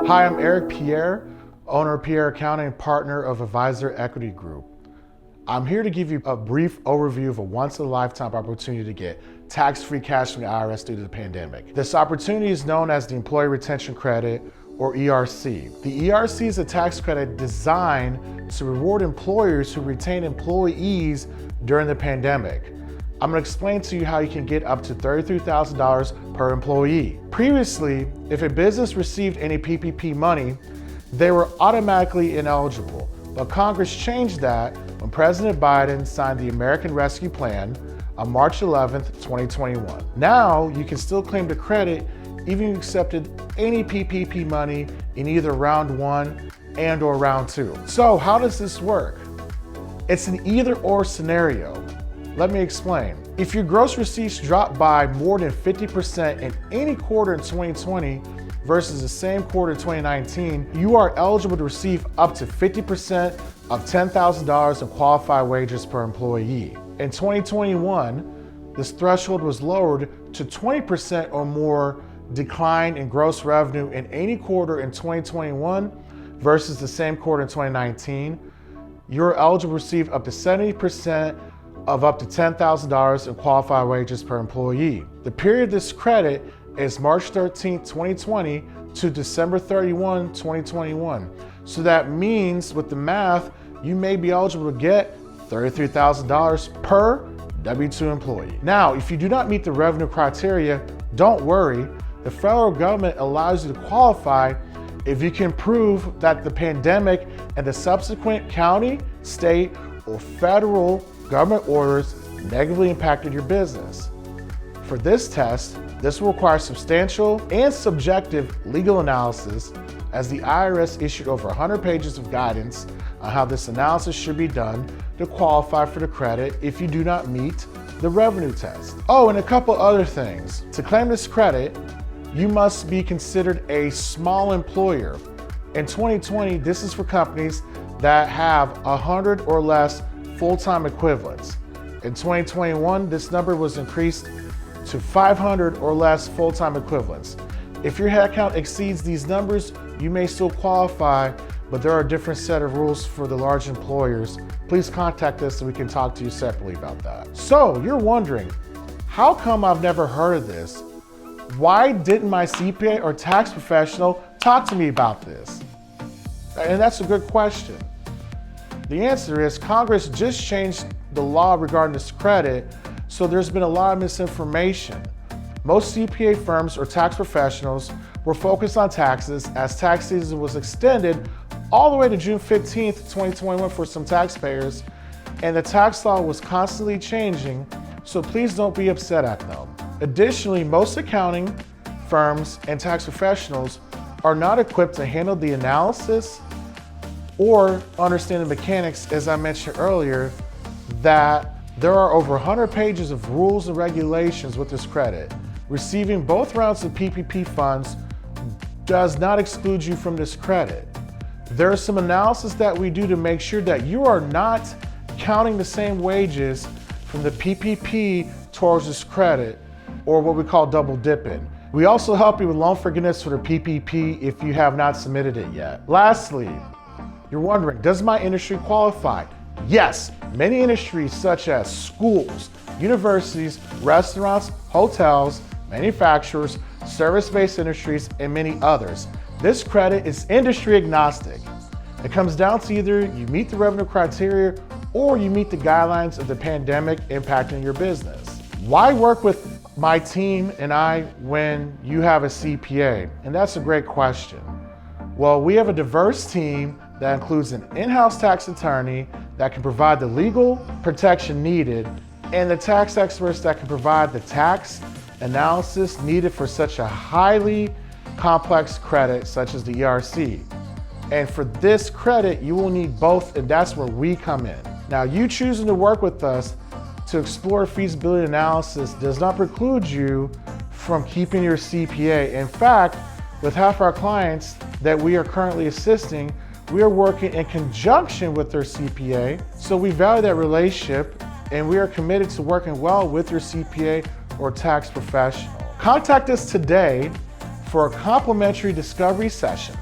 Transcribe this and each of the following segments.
Hi, I'm Eric Pierre, owner of Pierre Accounting and partner of Advisor Equity Group. I'm here to give you a brief overview of a once-in-a-lifetime opportunity to get tax-free cash from the IRS due to the pandemic. This opportunity is known as the Employee Retention Credit, or ERC. The ERC is a tax credit designed to reward employers who retain employees during the pandemic. I'm going to explain to you how you can get up to $33,000 per employee. Previously, if a business received any PPP money, they were automatically ineligible. But Congress changed that when President Biden signed the American Rescue Plan on March 11th, 2021. Now, you can still claim the credit even if you accepted any PPP money in either round 1 and or round 2. So how does this work? It's an either or scenario. Let me explain. If your gross receipts drop by more than 50% in any quarter in 2020 versus the same quarter in 2019, you are eligible to receive up to 50% of $10,000 in qualified wages per employee. In 2021, this threshold was lowered to 20% or more decline in gross revenue in any quarter in 2021 versus the same quarter in 2019. You're eligible to receive up to 70% of up to $10,000 in qualified wages per employee. The period of this credit is March 13, 2020 to December 31, 2021. So that means with the math, you may be eligible to get $33,000 per W-2 employee. Now, if you do not meet the revenue criteria, don't worry. The federal government allows you to qualify if you can prove that the pandemic and the subsequent county, state, or federal government orders negatively impacted your business. For this test, this will require substantial and subjective legal analysis, as the IRS issued over 100 pages of guidance on how this analysis should be done to qualify for the credit if you do not meet the revenue test. Oh, and a couple other things. To claim this credit, you must be considered a small employer. In 2020, this is for companies that have 100 or less full-time equivalents. In 2021, this number was increased to 500 or less full-time equivalents. If your headcount exceeds these numbers, you may still qualify, but there are a different set of rules for the large employers. Please contact us and we can talk to you separately about that. So you're wondering, how come I've never heard of this? Why didn't my CPA or tax professional talk to me about this? And that's a good question. The answer is Congress just changed the law regarding this credit, so there's been a lot of misinformation. Most CPA firms or tax professionals were focused on taxes as tax season was extended all the way to June 15th, 2021 for some taxpayers, and the tax law was constantly changing, so please don't be upset at them. Additionally, most accounting firms and tax professionals are not equipped to handle the analysis or understand the mechanics, as I mentioned earlier, that there are over 100 pages of rules and regulations with this credit. Receiving both rounds of PPP funds does not exclude you from this credit. There is some analysis that we do to make sure that you are not counting the same wages from the PPP towards this credit, or what we call double dipping. We also help you with loan forgiveness for the PPP if you have not submitted it yet. Lastly, you're wondering, does my industry qualify? Yes, many industries such as schools, universities, restaurants, hotels, manufacturers, service-based industries, and many others. This credit is industry agnostic. It comes down to either you meet the revenue criteria or you meet the guidelines of the pandemic impacting your business. Why work with my team and I when you have a CPA? And that's a great question. Well, we have a diverse team that includes an in-house tax attorney that can provide the legal protection needed and the tax experts that can provide the tax analysis needed for such a highly complex credit such as the ERC. And for this credit, you will need both, and that's where we come in. Now, you choosing to work with us to explore feasibility analysis does not preclude you from keeping your CPA. In fact, with half our clients that we are currently assisting, we are working in conjunction with their CPA. So we value that relationship and we are committed to working well with your CPA or tax professional. Contact us today for a complimentary discovery session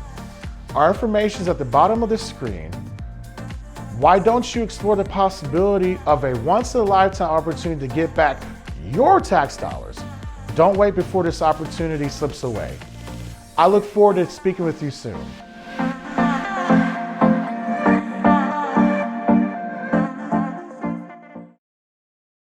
Our information is at the bottom of the screen. Why don't you explore the possibility of a once-in-a-lifetime opportunity to get back your tax dollars? Don't wait before this opportunity slips away. I look forward to speaking with you soon.